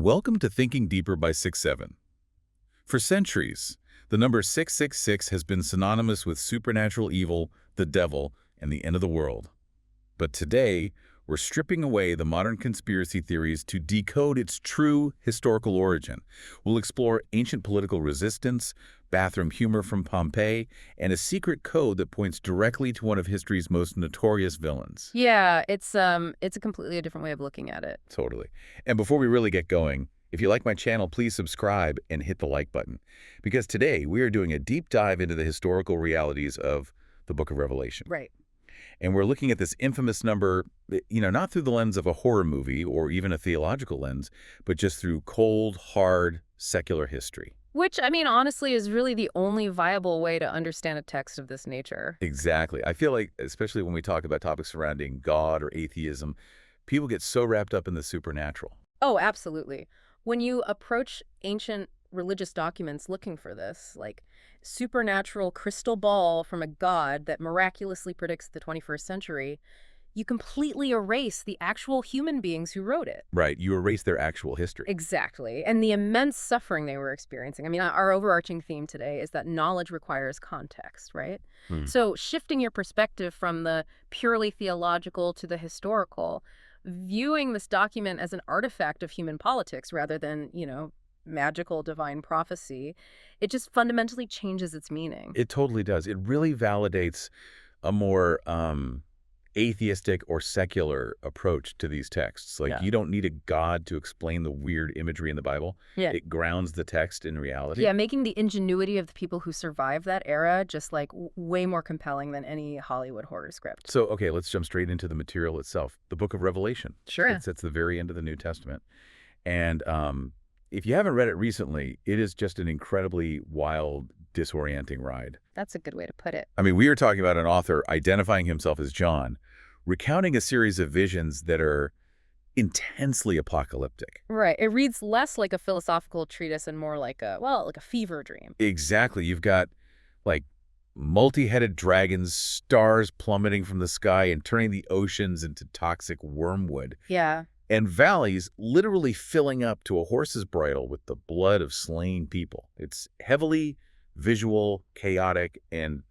Welcome to Thinking Deeper by 6-7. For centuries, the number 666 has been synonymous with supernatural evil, the devil, and the end of the world. But today, we're stripping away the modern conspiracy theories to decode its true historical origin. We'll explore ancient political resistance, bathroom humor from Pompeii, and a secret code that points directly to one of history's most notorious villains. Yeah, it's a completely different way of looking at it. Totally. And before we really get going, if you like my channel, please subscribe and hit the like button. Because today, we are doing a deep dive into the historical realities of the Book of Revelation. Right. And we're looking at this infamous number, not through the lens of a horror movie or even a theological lens, but just through cold, hard, secular history. Which, I mean, honestly, is really the only viable way to understand a text of this nature. Exactly. I feel like, especially when we talk about topics surrounding God or atheism, people get so wrapped up in the supernatural. Oh, absolutely. When you approach ancient religious documents looking for this, like supernatural crystal ball from a god that miraculously predicts the 21st century, you completely erase the actual human beings who wrote it. Right. You erase their actual history. Exactly. And the immense suffering they were experiencing. I mean, our overarching theme today is that knowledge requires context, right? So shifting your perspective from the purely theological to the historical, viewing this document as an artifact of human politics rather than, magical divine prophecy, it just fundamentally changes its meaning. It totally does. It really validates a more atheistic or secular approach to these texts. Like, Yeah. you don't need a god to explain the weird imagery in the Bible. Yeah. It grounds the text in reality. Yeah, making the ingenuity of the people who survived that era just like way more compelling than any Hollywood horror script. So, okay, let's jump straight into the material itself. The Book of Revelation. Sure. It's at the very end of the New Testament. And if you haven't read it recently, it is just an incredibly wild, disorienting ride. That's a good way to put it. I mean, we are talking about an author identifying himself as John, recounting a series of visions that are intensely apocalyptic. Right. It reads less like a philosophical treatise and more like a fever dream. Exactly. You've got, like, multi-headed dragons, stars plummeting from the sky and turning the oceans into toxic wormwood. Yeah. And valleys literally filling up to a horse's bridle with the blood of slain people. It's heavily visual, chaotic, and,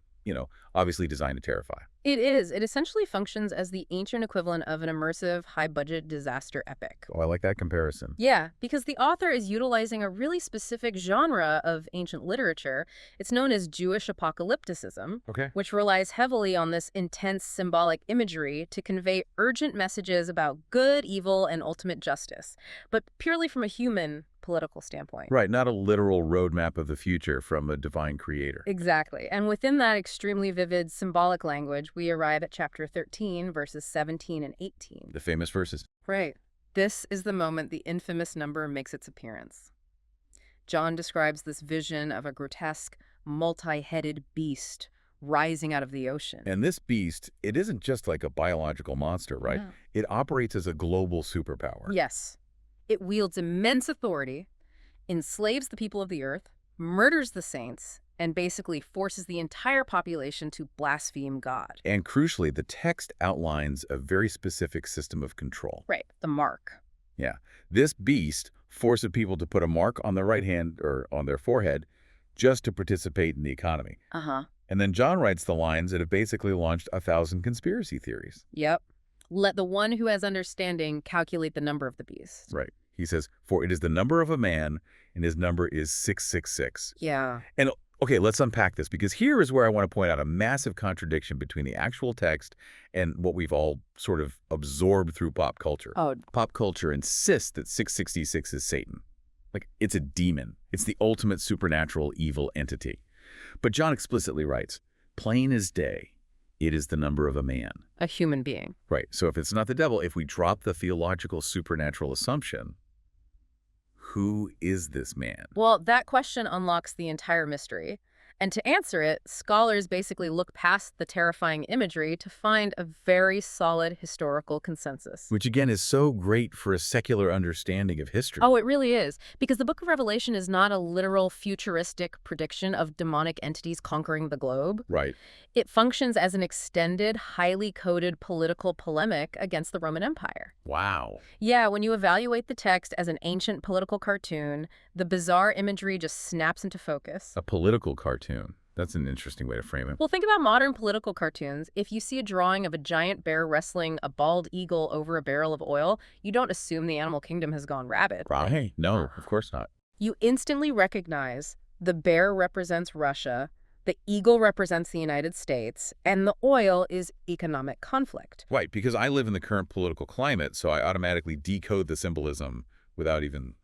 obviously designed to terrify. It is. It essentially functions as the ancient equivalent of an immersive, high-budget disaster epic. Oh, I like that comparison. Yeah, because the author is utilizing a really specific genre of ancient literature. It's known as Jewish apocalypticism, Okay. which relies heavily on this intense symbolic imagery to convey urgent messages about good, evil, and ultimate justice, but purely from a human political standpoint. Right, not a literal roadmap of the future from a divine creator. Exactly. And within that extremely vivid symbolic language, we arrive at chapter 13, verses 17 and 18. The famous verses. Right. This is the moment the infamous number makes its appearance. John describes this vision of a grotesque, multi-headed beast rising out of the ocean. And this beast, it isn't just like a biological monster, right? No. It operates as a global superpower. Yes. It wields immense authority, enslaves the people of the earth, murders the saints, and basically forces the entire population to blaspheme God. And crucially, the text outlines a very specific system of control. Right. The mark. Yeah. This beast forces people to put a mark on their right hand or on their forehead just to participate in the economy. Uh-huh. And then John writes the lines that have basically launched 1,000 conspiracy theories. Yep. Let the one who has understanding calculate the number of the beast. Right. He says, for it is the number of a man, and his number is 666. Yeah. And okay, let's unpack this, because here is where I want to point out a massive contradiction between the actual text and what we've all sort of absorbed through pop culture. Oh. Pop culture insists that 666 is Satan. Like, it's a demon. It's the ultimate supernatural evil entity. But John explicitly writes, plain as day, it is the number of a man. A human being. Right. So if it's not the devil, if we drop the theological supernatural assumption, who is this man? Well, that question unlocks the entire mystery. And to answer it, scholars basically look past the terrifying imagery to find a very solid historical consensus. Which, again, is so great for a secular understanding of history. Oh, it really is. Because the Book of Revelation is not a literal futuristic prediction of demonic entities conquering the globe. Right. It functions as an extended, highly coded political polemic against the Roman Empire. Wow. Yeah, when you evaluate the text as an ancient political cartoon, the bizarre imagery just snaps into focus. A political cartoon. That's an interesting way to frame it. Well, think about modern political cartoons. If you see a drawing of a giant bear wrestling a bald eagle over a barrel of oil, you don't assume the animal kingdom has gone rabid. Right. No, of course not. You instantly recognize the bear represents Russia, the eagle represents the United States, and the oil is economic conflict. Right, because I live in the current political climate, so I automatically decode the symbolism without even,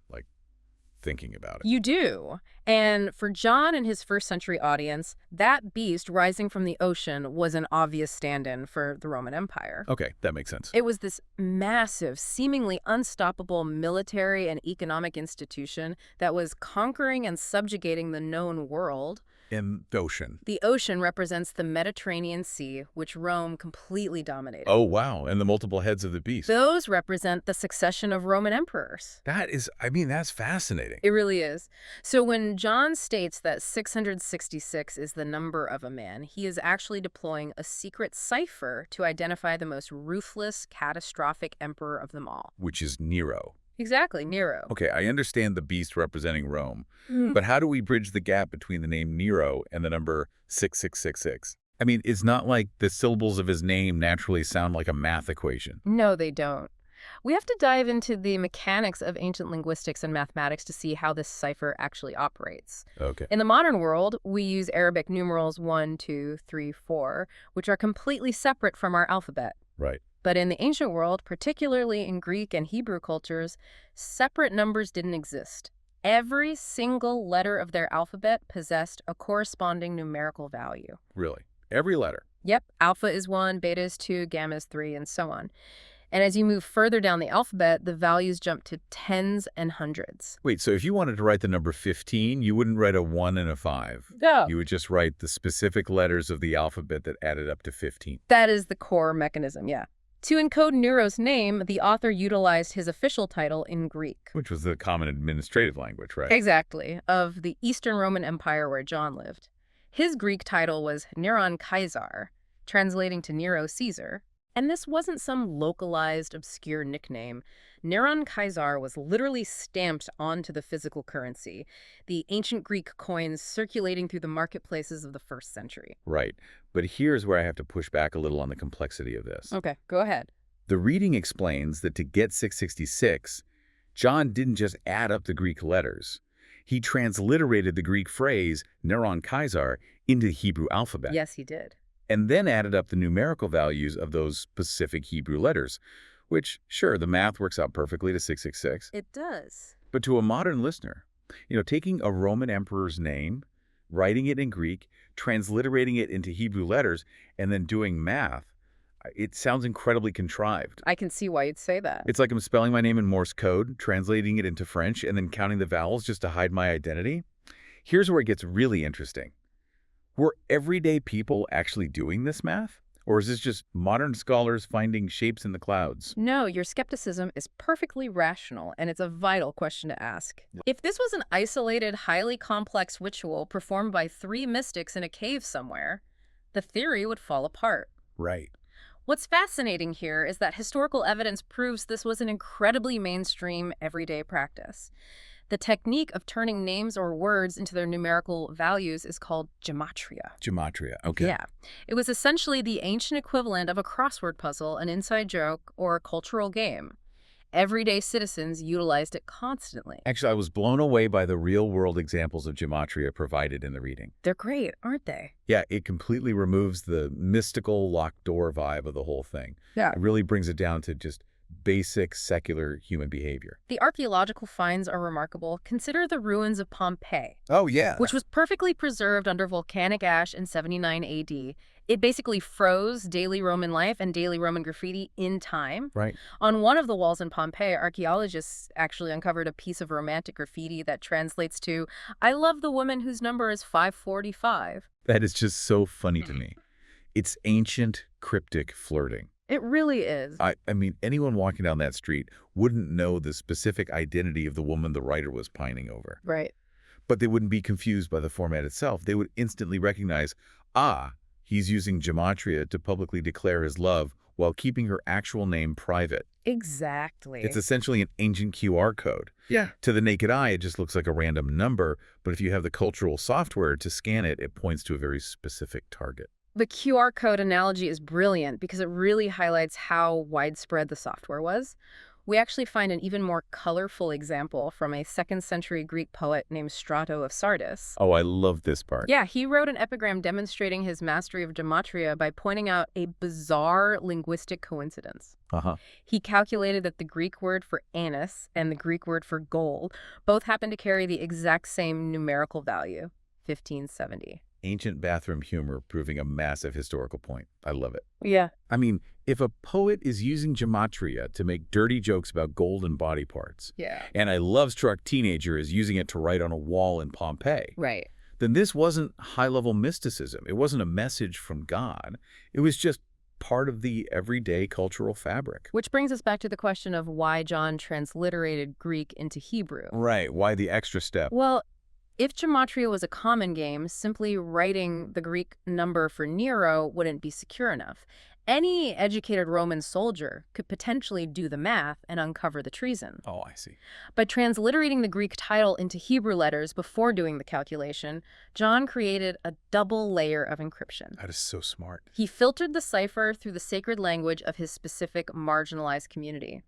thinking about it. You do. And for John and his first century audience, that beast rising from the ocean was an obvious stand-in for the Roman Empire. Okay, that makes sense. It was this massive, seemingly unstoppable military and economic institution that was conquering and subjugating the known world. In the ocean. The ocean represents the Mediterranean Sea, which Rome completely dominated. Oh, wow. And the multiple heads of the beast. Those represent the succession of Roman emperors. That's fascinating. It really is. So when John states that 666 is the number of a man, he is actually deploying a secret cipher to identify the most ruthless, catastrophic emperor of them all. Which is Nero. Exactly, Nero. Okay, I understand the beast representing Rome, but how do we bridge the gap between the name Nero and the number 6666? It's not like the syllables of his name naturally sound like a math equation. No, they don't. We have to dive into the mechanics of ancient linguistics and mathematics to see how this cipher actually operates. Okay. In the modern world, we use Arabic numerals 1, 2, 3, 4, which are completely separate from our alphabet. Right. But in the ancient world, particularly in Greek and Hebrew cultures, separate numbers didn't exist. Every single letter of their alphabet possessed a corresponding numerical value. Really? Every letter? Yep. Alpha is 1, beta is 2, gamma is 3, and so on. And as you move further down the alphabet, the values jump to tens and hundreds. Wait, so if you wanted to write the number 15, you wouldn't write a 1 and a 5. No. You would just write the specific letters of the alphabet that added up to 15. That is the core mechanism, yeah. To encode Nero's name, the author utilized his official title in Greek. Which was the common administrative language, right? Exactly, of the Eastern Roman Empire where John lived. His Greek title was Neron Caesar, translating to Nero Caesar. And this wasn't some localized, obscure nickname. Neron Caesar was literally stamped onto the physical currency, the ancient Greek coins circulating through the marketplaces of the first century. Right. But here's where I have to push back a little on the complexity of this. Okay, go ahead. The reading explains that to get 666, John didn't just add up the Greek letters. He transliterated the Greek phrase, Neron Caesar, into the Hebrew alphabet. Yes, he did. And then added up the numerical values of those specific Hebrew letters, which, sure, the math works out perfectly to 666. It does. But to a modern listener, taking a Roman emperor's name, writing it in Greek, transliterating it into Hebrew letters, and then doing math, it sounds incredibly contrived. I can see why you'd say that. It's like I'm spelling my name in Morse code, translating it into French, and then counting the vowels just to hide my identity. Here's where it gets really interesting. Were everyday people actually doing this math? Or is this just modern scholars finding shapes in the clouds? No, your skepticism is perfectly rational, and it's a vital question to ask. If this was an isolated, highly complex ritual performed by 3 mystics in a cave somewhere, the theory would fall apart. Right. What's fascinating here is that historical evidence proves this was an incredibly mainstream, everyday practice. The technique of turning names or words into their numerical values is called gematria. Gematria, okay. Yeah. It was essentially the ancient equivalent of a crossword puzzle, an inside joke, or a cultural game. Everyday citizens utilized it constantly. Actually, I was blown away by the real-world examples of gematria provided in the reading. They're great, aren't they? Yeah, it completely removes the mystical locked door vibe of the whole thing. Yeah. It really brings it down to just basic secular human behavior. The archaeological finds are remarkable. Consider the ruins of Pompeii, Oh, yeah. which was perfectly preserved under volcanic ash in 79 AD. It basically froze daily Roman life and daily Roman graffiti in time. Right. On one of the walls in Pompeii, archaeologists actually uncovered a piece of romantic graffiti that translates to, "I love the woman whose number is 545. That is just so funny to me. It's ancient, cryptic flirting. It really is. I mean, anyone walking down that street wouldn't know the specific identity of the woman the writer was pining over. Right. But they wouldn't be confused by the format itself. They would instantly recognize, he's using Gematria to publicly declare his love while keeping her actual name private. Exactly. It's essentially an ancient QR code. Yeah. To the naked eye, it just looks like a random number, but if you have the cultural software to scan it, it points to a very specific target. The QR code analogy is brilliant because it really highlights how widespread the software was. We actually find an even more colorful example from a 2nd century Greek poet named Strato of Sardis. Oh, I love this part. Yeah, he wrote an epigram demonstrating his mastery of Gematria by pointing out a bizarre linguistic coincidence. He calculated that the Greek word for anise and the Greek word for gold both happen to carry the exact same numerical value, 1570. Ancient bathroom humor proving a massive historical point. I love it. Yeah. I mean, if a poet is using Gematria to make dirty jokes about gold and body parts, Yeah. and a love-struck teenager is using it to write on a wall in Pompeii, Right. then this wasn't high-level mysticism. It wasn't a message from God. It was just part of the everyday cultural fabric. Which brings us back to the question of why John transliterated Greek into Hebrew. Right. Why the extra step? Well, if Gematria was a common game, simply writing the Greek number for Nero wouldn't be secure enough. Any educated Roman soldier could potentially do the math and uncover the treason. Oh, I see. By transliterating the Greek title into Hebrew letters before doing the calculation, John created a double layer of encryption. That is so smart. He filtered the cipher through the sacred language of his specific marginalized community.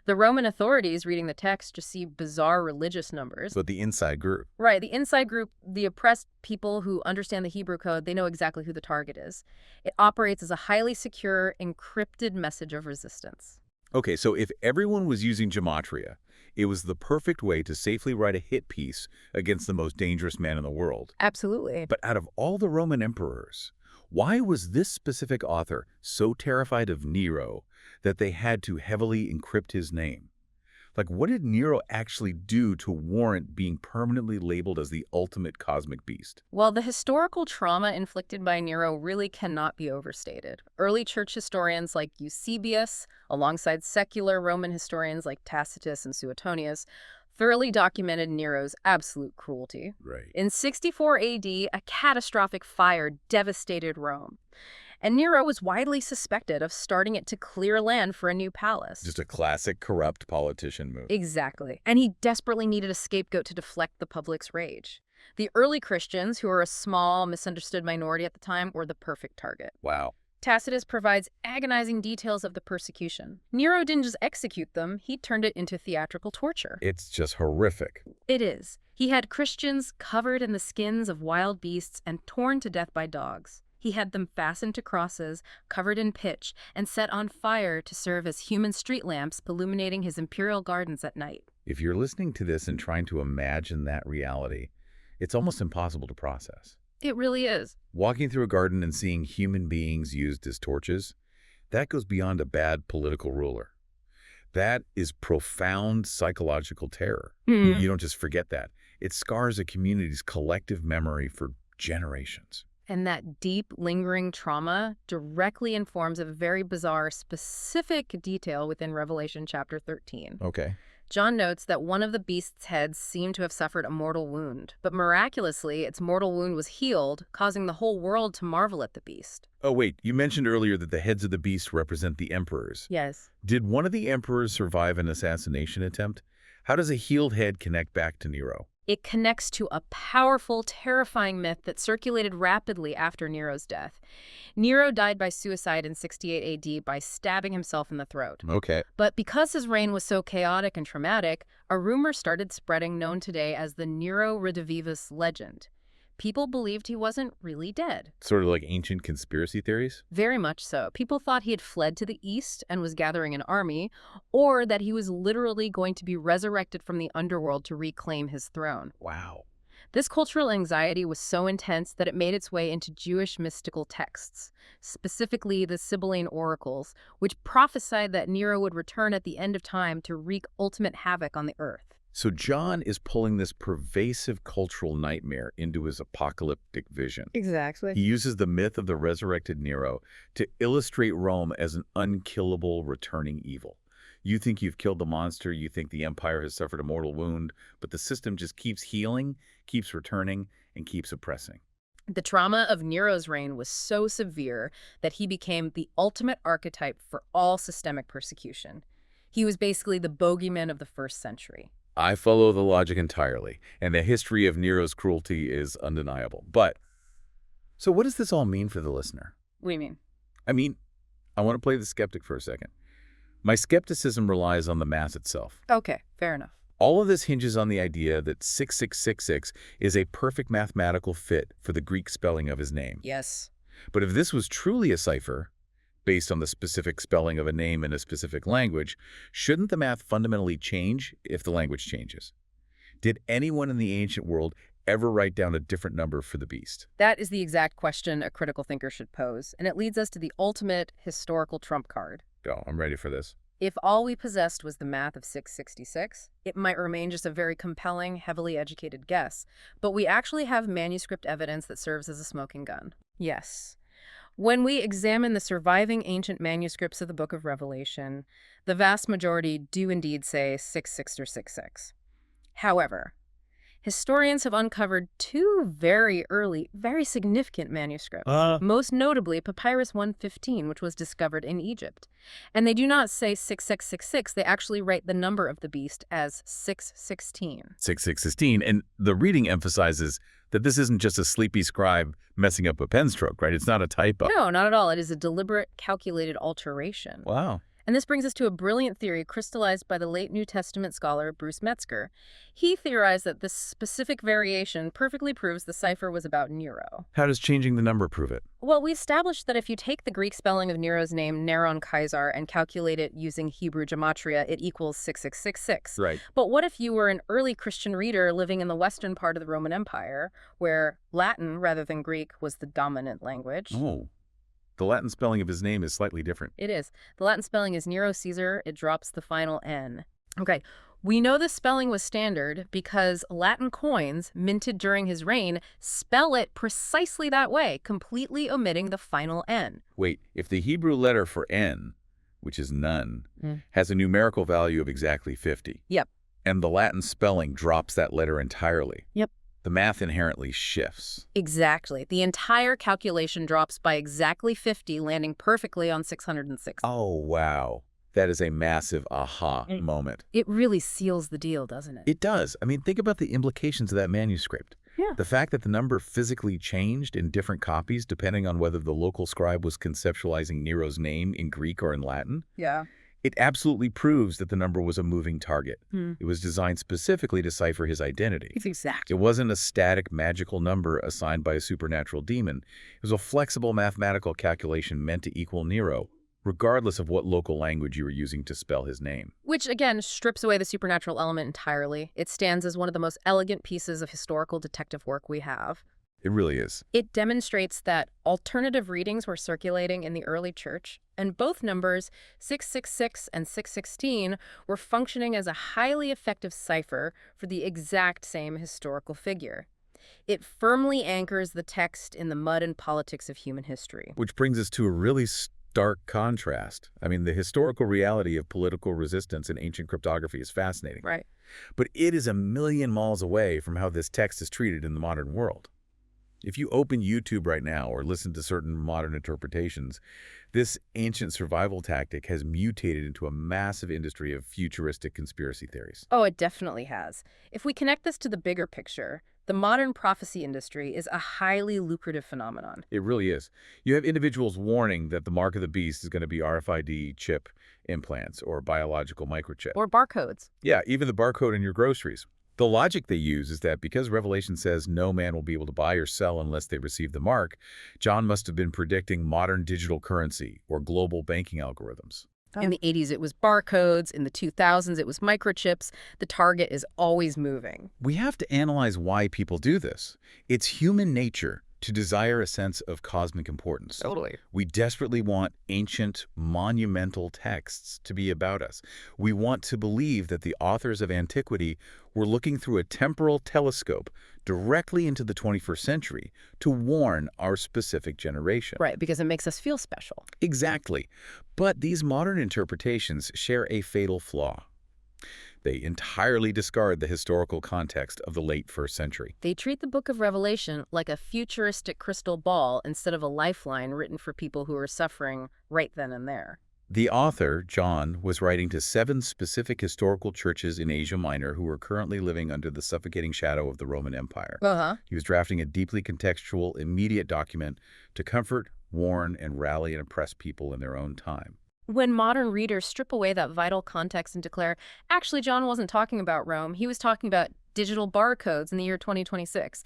The Roman authorities reading the text just see bizarre religious numbers. But the inside group. Right, the inside group, the oppressed people who understand the Hebrew code, they know exactly who the target is. It operates as a highly secure, encrypted message of resistance. Okay, so if everyone was using Gematria, it was the perfect way to safely write a hit piece against the most dangerous man in the world. Absolutely. But out of all the Roman emperors, why was this specific author so terrified of Nero that they had to heavily encrypt his name? Like, what did Nero actually do to warrant being permanently labeled as the ultimate cosmic beast? Well, the historical trauma inflicted by Nero really cannot be overstated. Early church historians like Eusebius, alongside secular Roman historians like Tacitus and Suetonius, thoroughly documented Nero's absolute cruelty. Right. In 64 AD, a catastrophic fire devastated Rome. And Nero was widely suspected of starting it to clear land for a new palace. Just a classic corrupt politician move. Exactly. And he desperately needed a scapegoat to deflect the public's rage. The early Christians, who were a small, misunderstood minority at the time, were the perfect target. Wow. Tacitus provides agonizing details of the persecution. Nero didn't just execute them, he turned it into theatrical torture. It's just horrific. It is. He had Christians covered in the skins of wild beasts and torn to death by dogs. He had them fastened to crosses, covered in pitch, and set on fire to serve as human street lamps illuminating his imperial gardens at night. If you're listening to this and trying to imagine that reality, it's almost impossible to process. It really is. Walking through a garden and seeing human beings used as torches, that goes beyond a bad political ruler. That is profound psychological terror. You don't just forget that. It scars a community's collective memory for generations. And that deep, lingering trauma directly informs a very bizarre, specific detail within Revelation chapter 13. Okay. John notes that one of the beast's heads seemed to have suffered a mortal wound, but miraculously, its mortal wound was healed, causing the whole world to marvel at the beast. Oh, wait, you mentioned earlier that the heads of the beast represent the emperors. Yes. Did one of the emperors survive an assassination attempt? How does a healed head connect back to Nero? It connects to a powerful, terrifying myth that circulated rapidly after Nero's death. Nero died by suicide in 68 AD by stabbing himself in the throat. Okay. But because his reign was so chaotic and traumatic, a rumor started spreading known today as the Nero Redivivus legend. People believed he wasn't really dead. Sort of like ancient conspiracy theories? Very much so. People thought he had fled to the east and was gathering an army, or that he was literally going to be resurrected from the underworld to reclaim his throne. Wow. This cultural anxiety was so intense that it made its way into Jewish mystical texts, specifically the Sibylline oracles, which prophesied that Nero would return at the end of time to wreak ultimate havoc on the earth. So John is pulling this pervasive cultural nightmare into his apocalyptic vision. Exactly. He uses the myth of the resurrected Nero to illustrate Rome as an unkillable returning evil. You think you've killed the monster, you think the empire has suffered a mortal wound, but the system just keeps healing, keeps returning, and keeps oppressing. The trauma of Nero's reign was so severe that he became the ultimate archetype for all systemic persecution. He was basically the bogeyman of the first century. I follow the logic entirely, and the history of Nero's cruelty is undeniable. But, so what does this all mean for the listener? What do you mean? I want to play the skeptic for a second. My skepticism relies on the math itself. Okay, fair enough. All of this hinges on the idea that 6666 is a perfect mathematical fit for the Greek spelling of his name. Yes. But if this was truly a cipher, based on the specific spelling of a name in a specific language, shouldn't the math fundamentally change if the language changes? Did anyone in the ancient world ever write down a different number for the beast? That is the exact question a critical thinker should pose, and it leads us to the ultimate historical trump card. Oh, I'm ready for this. If all we possessed was the math of 666, it might remain just a very compelling, heavily educated guess, but we actually have manuscript evidence that serves as a smoking gun. Yes. When we examine the surviving ancient manuscripts of the Book of Revelation, the vast majority do indeed say 66 or 66. However, historians have uncovered two very early, very significant manuscripts, most notably Papyrus 115, which was discovered in Egypt. And they do not say 6666, they actually write the number of the beast as 616. 6616, and the reading emphasizes that this isn't just a sleepy scribe messing up a pen stroke, right? It's not a typo. No, not at all. It is a deliberate, calculated alteration. Wow. And this brings us to a brilliant theory crystallized by the late New Testament scholar Bruce Metzger. He theorized that this specific variation perfectly proves the cipher was about Nero. How does changing the number prove it? Well, we established that if you take the Greek spelling of Nero's name, Neron Caesar, and calculate it using Hebrew gematria, it equals 6666. Right. But what if you were an early Christian reader living in the western part of the Roman Empire, where Latin, rather than Greek, was the dominant language? Oh. The Latin spelling of his name is slightly different. It is. The Latin spelling is Nero Caesar. It drops the final N. Okay, we know this spelling was standard because Latin coins minted during his reign spell it precisely that way, completely omitting the final N. Wait, if the Hebrew letter for N, which is none, has a numerical value of exactly 50. Yep. And the Latin spelling drops that letter entirely. Yep. The math inherently shifts. Exactly. The entire calculation drops by exactly 50, landing perfectly on 606. Oh, wow. That is a massive aha moment. It really seals the deal, doesn't it? It does. Think about the implications of that manuscript. Yeah. The fact that the number physically changed in different copies depending on whether the local scribe was conceptualizing Nero's name in Greek or in Latin. Yeah. It absolutely proves that the number was a moving target. It was designed specifically to cipher his identity. Exactly. It wasn't a static magical number assigned by a supernatural demon. It was a flexible mathematical calculation meant to equal Nero, regardless of what local language you were using to spell his name. Which, again, strips away the supernatural element entirely. It stands as one of the most elegant pieces of historical detective work we have. It really is. It demonstrates that alternative readings were circulating in the early church, and both numbers, 666 and 616, were functioning as a highly effective cipher for the exact same historical figure. It firmly anchors the text in the mud and politics of human history. Which brings us to a really stark contrast. The historical reality of political resistance in ancient cryptography is fascinating. Right. But it is a million miles away from how this text is treated in the modern world. If you open YouTube right now or listen to certain modern interpretations, this ancient survival tactic has mutated into a massive industry of futuristic conspiracy theories. Oh, it definitely has. If we connect this to the bigger picture, the modern prophecy industry is a highly lucrative phenomenon. It really is. You have individuals warning that the mark of the beast is going to be RFID chip implants or biological microchip. Or barcodes. Yeah, even the barcode in your groceries. The logic they use is that because Revelation says no man will be able to buy or sell unless they receive the mark, John must have been predicting modern digital currency or global banking algorithms. In the 80s, it was barcodes. In the 2000s, it was microchips. The target is always moving. We have to analyze why people do this. It's human nature to desire a sense of cosmic importance. Totally. We desperately want ancient, monumental texts to be about us. We want to believe that the authors of antiquity were looking through a temporal telescope directly into the 21st century to warn our specific generation. Right, because it makes us feel special. Exactly. But these modern interpretations share a fatal flaw. They entirely discard the historical context of the late 1st century. They treat the Book of Revelation like a futuristic crystal ball instead of a lifeline written for people who are suffering right then and there. The author, John, was writing to 7 specific historical churches in Asia Minor who were currently living under the suffocating shadow of the Roman Empire. He was drafting a deeply contextual, immediate document to comfort, warn, and rally and oppress people in their own time. When modern readers strip away that vital context and declare, actually, John wasn't talking about Rome, he was talking about digital barcodes in the year 2026,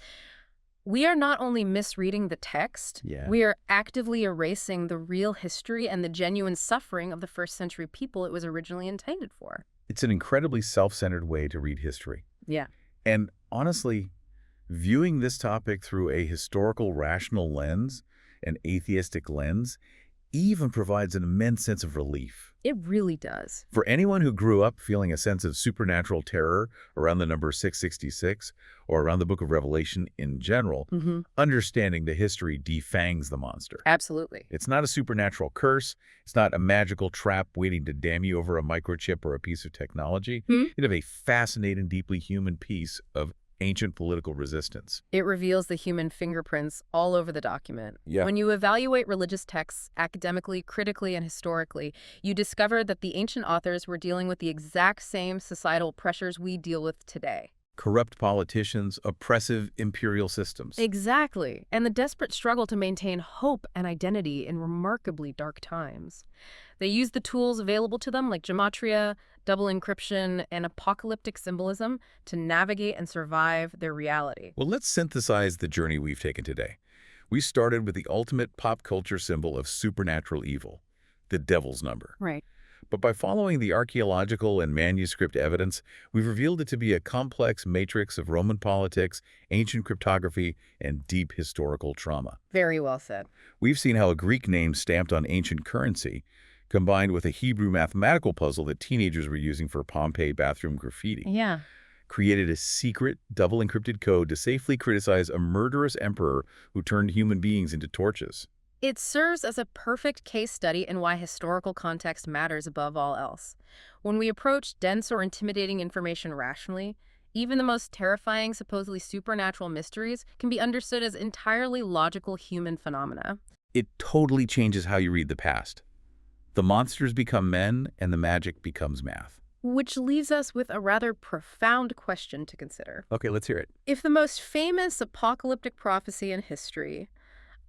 we are not only misreading the text, we are actively erasing the real history and the genuine suffering of the 1st century people it was originally intended for. It's an incredibly self-centered way to read history. Yeah. And honestly, viewing this topic through a historical, rational lens, an atheistic lens, even provides an immense sense of relief. It really does. For anyone who grew up feeling a sense of supernatural terror around the number 666 or around the Book of Revelation in general, understanding the history defangs the monster. Absolutely. It's not a supernatural curse. It's not a magical trap waiting to damn you over a microchip or a piece of technology. You have a fascinating, deeply human piece of ancient political resistance. It reveals the human fingerprints all over the document. When you evaluate religious texts academically, critically, and historically, you discover that the ancient authors were dealing with the exact same societal pressures we deal with today. Corrupt politicians, oppressive imperial systems. Exactly. And the desperate struggle to maintain hope and identity in remarkably dark times. They used the tools available to them like Gematria, double encryption, and apocalyptic symbolism to navigate and survive their reality. Well, let's synthesize the journey we've taken today. We started with the ultimate pop culture symbol of supernatural evil, the devil's number. Right. But by following the archaeological and manuscript evidence, we've revealed it to be a complex matrix of Roman politics, ancient cryptography, and deep historical trauma. Very well said. We've seen how a Greek name stamped on ancient currency, combined with a Hebrew mathematical puzzle that teenagers were using for Pompeii bathroom graffiti, created a secret, double-encrypted code to safely criticize a murderous emperor who turned human beings into torches. It serves as a perfect case study in why historical context matters above all else. When we approach dense or intimidating information rationally, even the most terrifying, supposedly supernatural mysteries can be understood as entirely logical human phenomena. It totally changes how you read the past. The monsters become men, and the magic becomes math. Which leaves us with a rather profound question to consider. Okay, let's hear it. If the most famous apocalyptic prophecy in history,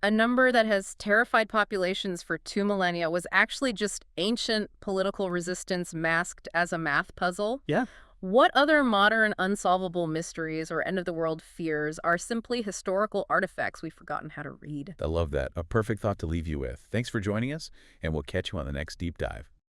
a number that has terrified populations for 2 millennia, was actually just ancient political resistance masked as a math puzzle, what other modern unsolvable mysteries or end-of-the-world fears are simply historical artifacts we've forgotten how to read? I love that. A perfect thought to leave you with. Thanks for joining us, and we'll catch you on the next Deep Dive.